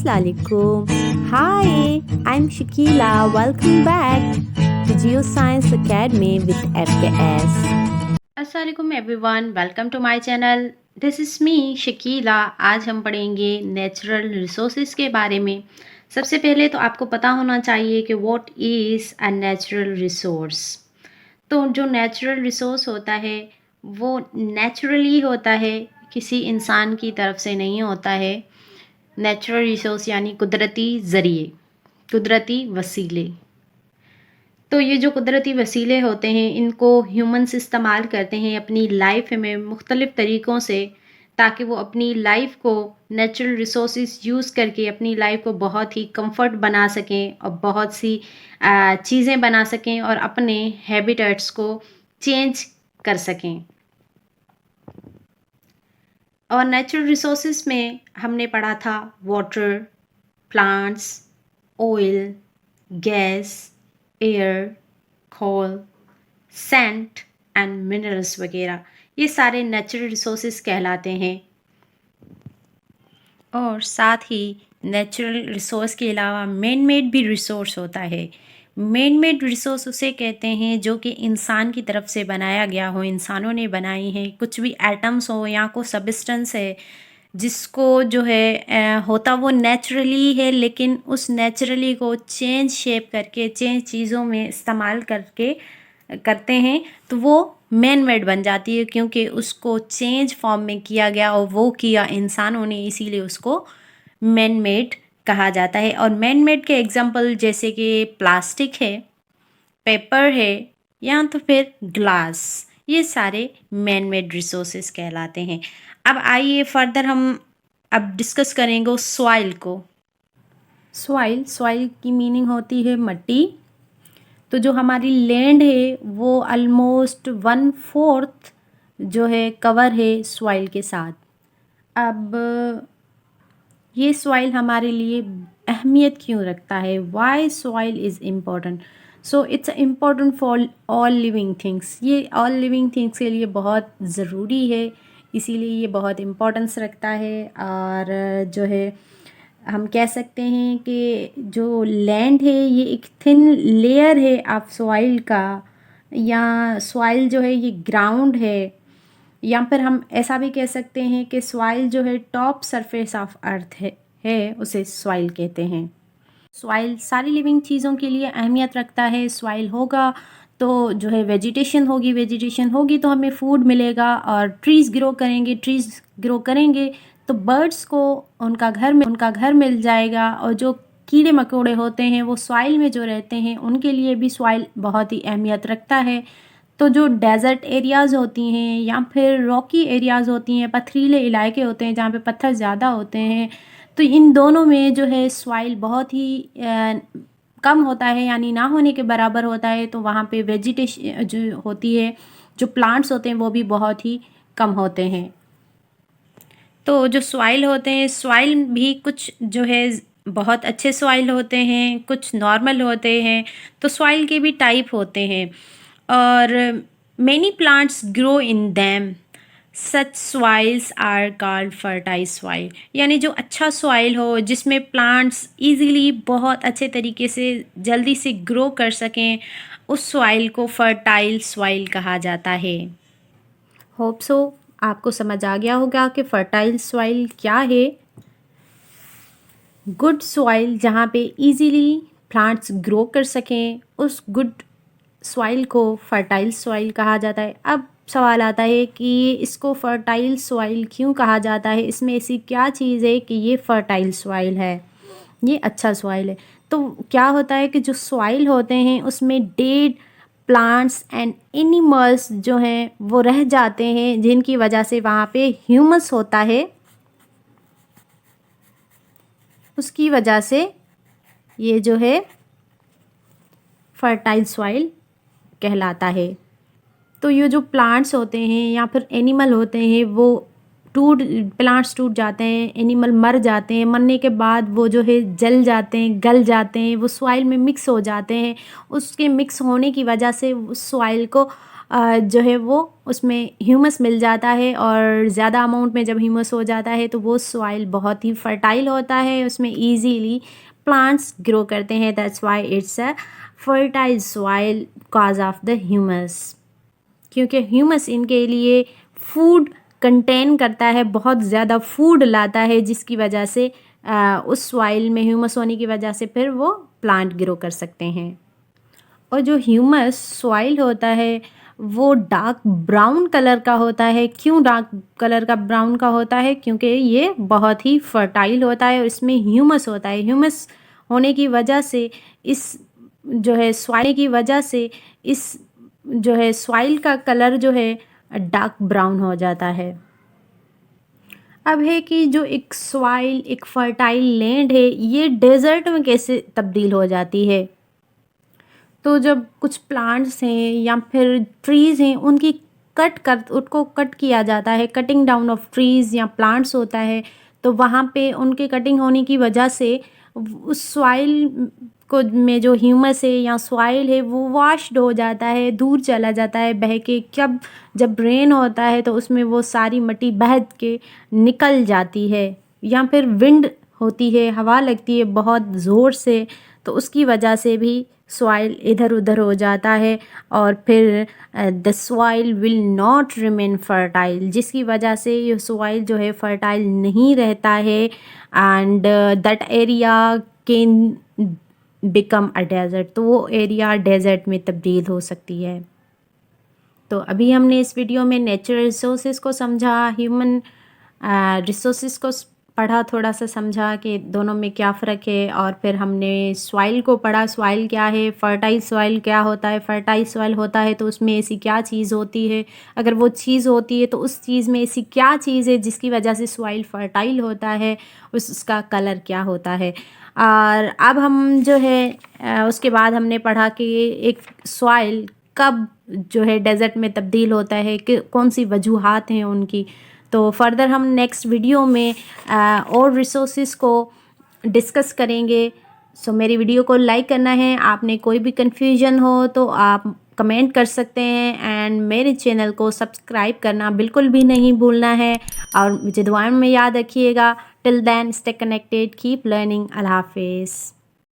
Assalamualaikum. Hi, I'm Shakila. Welcome back to Geoscience Academy with FKS. अस्सलाम everyone, welcome to my channel. This is me Shakeela. आज हम पढ़ेंगे natural resources के बारे में। सबसे पहले तो आपको पता होना चाहिए कि what is a natural resource. तो जो नेचुरल रिसोर्स होता है वो नेचुरली होता है, किसी इंसान की तरफ से नहीं होता है। नेचुरल रिसोर्स यानी कुदरती ज़रिए, कुदरती वसीले। तो ये जो कुदरती वसीले होते हैं इनको ह्यूमंस इस्तेमाल करते हैं अपनी लाइफ में मुख्तलिफ़ तरीक़ों से, ताकि वो अपनी लाइफ को नेचुरल रिसोर्सेज यूज़ करके अपनी लाइफ को बहुत ही कंफर्ट बना सकें और बहुत सी चीज़ें बना सकें और अपने हैबिटेट्स को चेंज कर सकें। और नेचुरल रिसोर्सेज में हमने पढ़ा था water, plants, oil, gas, air, coal, sand and minerals वगैरह। ये सारे नेचुरल रिसोर्सेज कहलाते हैं। और साथ ही नेचुरल रिसोर्स के अलावा मैन मेड भी रिसोर्स होता है। मैन मेड रिसोर्स उसे कहते हैं जो कि इंसान की तरफ से बनाया गया हो, इंसानों ने बनाई है। कुछ भी एटम्स हो या कोई सब्सटेंस है जिसको जो है होता वो नेचुरली है, लेकिन उस नेचुरली को चेंज शेप करके, चेंज चीज़ों में इस्तेमाल करके करते हैं तो वो मैन मेड बन जाती है, क्योंकि उसको चेंज फॉर्म में किया गया और वो किया इंसानों ने, इसीलिए उसको मैन मेड कहा जाता है। और मैन मेड के एग्जांपल जैसे कि प्लास्टिक है, पेपर है या तो फिर ग्लास, ये सारे मैन मेड रिसोर्सेज कहलाते हैं। अब आइए फर्दर हम अब डिस्कस करेंगे सॉइल को। सॉइल की मीनिंग होती है मट्टी। तो जो हमारी लैंड है वो ऑलमोस्ट 1/4 जो है कवर है सॉइल के साथ। अब ये सॉइल हमारे लिए अहमियत क्यों रखता है? Why soil is important? So it's important for all living things. ये ऑल लिविंग थिंग्स के लिए बहुत ज़रूरी है, इसीलिए ये बहुत इम्पोर्टेंस रखता है। और जो है हम कह सकते हैं कि जो लैंड है ये एक थिन लेयर है ऑफ सॉइल का, या सॉइल जो है ये ग्राउंड है, या फिर हम ऐसा भी कह सकते हैं कि सॉइल जो है टॉप सरफेस ऑफ अर्थ है, उसे सॉइल कहते हैं। सॉइल सारी लिविंग चीज़ों के लिए अहमियत रखता है। सॉइल होगा तो जो है वेजिटेशन होगी, वेजिटेशन होगी तो हमें फूड मिलेगा, और ट्रीज़ ग्रो करेंगे तो बर्ड्स को उनका घर मिल जाएगा। और जो कीड़े मकोड़े होते हैं वो सॉइल में जो रहते हैं उनके लिए भी सॉइल बहुत ही अहमियत रखता है। तो जो डेज़र्ट एरियाज़ होती हैं या फिर रॉकी एरियाज़ होती हैं, पथरीले इलाके होते हैं जहाँ पे पत्थर ज़्यादा होते हैं, तो इन दोनों में जो है सॉइल बहुत ही कम होता है, यानी ना होने के बराबर होता है। तो वहाँ पे वेजिटेशन जो होती है, जो प्लांट्स होते हैं वो भी बहुत ही कम होते हैं। तो जो सॉइल होते हैं, सॉइल भी कुछ जो है बहुत अच्छे सॉइल होते हैं, कुछ नॉर्मल होते हैं। तो सॉइल के भी टाइप होते हैं और many plants grow in them. Such soils are called fertile soil. यानी जो अच्छा सॉइल हो जिसमें प्लांट्स इजीली बहुत अच्छे तरीके से जल्दी से ग्रो कर सकें, उस सॉइल को फर्टाइल सॉइल कहा जाता है। होप सो आपको समझ आ गया होगा कि फर्टाइल सॉइल क्या है। गुड सॉइल जहाँ पे इजीली प्लांट्स ग्रो कर सकें, उस गुड सॉइल को फर्टाइल सॉइल कहा जाता है। अब सवाल आता है कि इसको फर्टाइल सॉइल क्यों कहा जाता है? इसमें ऐसी क्या चीज़ है कि ये फर्टाइल सॉइल है, ये अच्छा सॉइल है? तो क्या होता है कि जो सॉइल होते हैं उसमें डेड प्लांट्स एंड एनिमल्स जो हैं वो रह जाते हैं, जिनकी वजह से वहाँ पे ह्यूमस होता है। उसकी वजह से ये जो है फर्टाइल सॉइल कहलाता है। तो ये जो प्लांट्स होते हैं या फिर एनिमल होते हैं वो प्लांट्स टूट जाते हैं, एनिमल मर जाते हैं, मरने के बाद वो जो है जल जाते हैं, गल जाते हैं, वो सॉइल में मिक्स हो जाते हैं। उसके मिक्स होने की वजह से उस सॉइल को जो है वो उसमें ह्यूमस मिल जाता है, और ज़्यादा अमाउंट में जब ह्यूमस हो जाता है तो वो सॉइल बहुत ही फर्टाइल होता है, उसमें ईजीली प्लांट्स ग्रो करते हैं। That's why it's a fertile soil cause of the humus, क्योंकि ह्यूमस इनके लिए फूड कंटेन करता है, बहुत ज़्यादा फूड लाता है, जिसकी वजह से उस सॉइल में ह्यूमस होने की वजह से फिर वो प्लांट ग्रो कर सकते हैं। और जो ह्यूमस सॉइल होता है वो डार्क ब्राउन कलर का होता है। क्यों डार्क कलर का ब्राउन का होता है? क्योंकि ये बहुत ही फर्टाइल होता है और इसमें ह्यूमस होता है। ह्यूमस होने की वजह से इस जो है सॉइल की वजह से इस जो है सॉइल का कलर जो है डार्क ब्राउन हो जाता है। अब है कि जो एक सॉइल, एक फर्टाइल लैंड है, ये डेजर्ट में कैसे तब्दील हो जाती है। तो जब कुछ प्लांट्स हैं या फिर ट्रीज़ हैं, उनको कट किया जाता है, कटिंग डाउन ऑफ ट्रीज़ या प्लांट्स होता है, तो वहाँ पे उनके कटिंग होने की वजह से उस सॉइल को में जो ह्यूमस है या सॉइल है वो वॉश्ड हो जाता है, दूर चला जाता है बह के। जब रेन होता है तो उसमें वो सारी मिट्टी बह के निकल जाती है, या फिर विंड होती है, हवा लगती है बहुत ज़ोर से, तो उसकी वजह से भी सॉइल इधर उधर हो जाता है, और फिर the soil will not remain fertile, जिसकी वजह से ये सॉइल जो है फर्टाइल नहीं रहता है, and that area can become a desert. तो वो एरिया डेजर्ट में तब्दील हो सकती है। तो अभी हमने इस वीडियो में नेचुरल रिसोर्सेज को समझा, ह्यूमन रिसोर्सेज को पढ़ा, थोड़ा सा समझा कि दोनों में क्या फ़र्क है, और फिर हमने सॉइल को पढ़ा, सॉइल क्या है, फर्टाइल सॉइल क्या होता है। फर्टाइल सॉइल होता है तो उसमें ऐसी क्या चीज़ होती है, अगर वो चीज़ होती है तो उस चीज़ में ऐसी क्या चीज़ है जिसकी वजह से सॉइल फर्टाइल होता है, उसका कलर क्या होता है। और अब हम जो है उसके बाद हमने पढ़ा कि एक सॉइल कब जो है डेजर्ट में तब्दील होता है, कि कौन सी वजूहात हैं उनकी। तो फर्दर हम नेक्स्ट वीडियो में और रिसोर्सेज को डिस्कस करेंगे। सो मेरी वीडियो को लाइक करना है। आपने कोई भी कन्फ्यूजन हो तो आप कमेंट कर सकते हैं, एंड मेरे चैनल को सब्सक्राइब करना बिल्कुल भी नहीं भूलना है, और मुझे दुआओं में याद रखिएगा। Till then stay connected, keep learning. अल्लाह हाफिज़।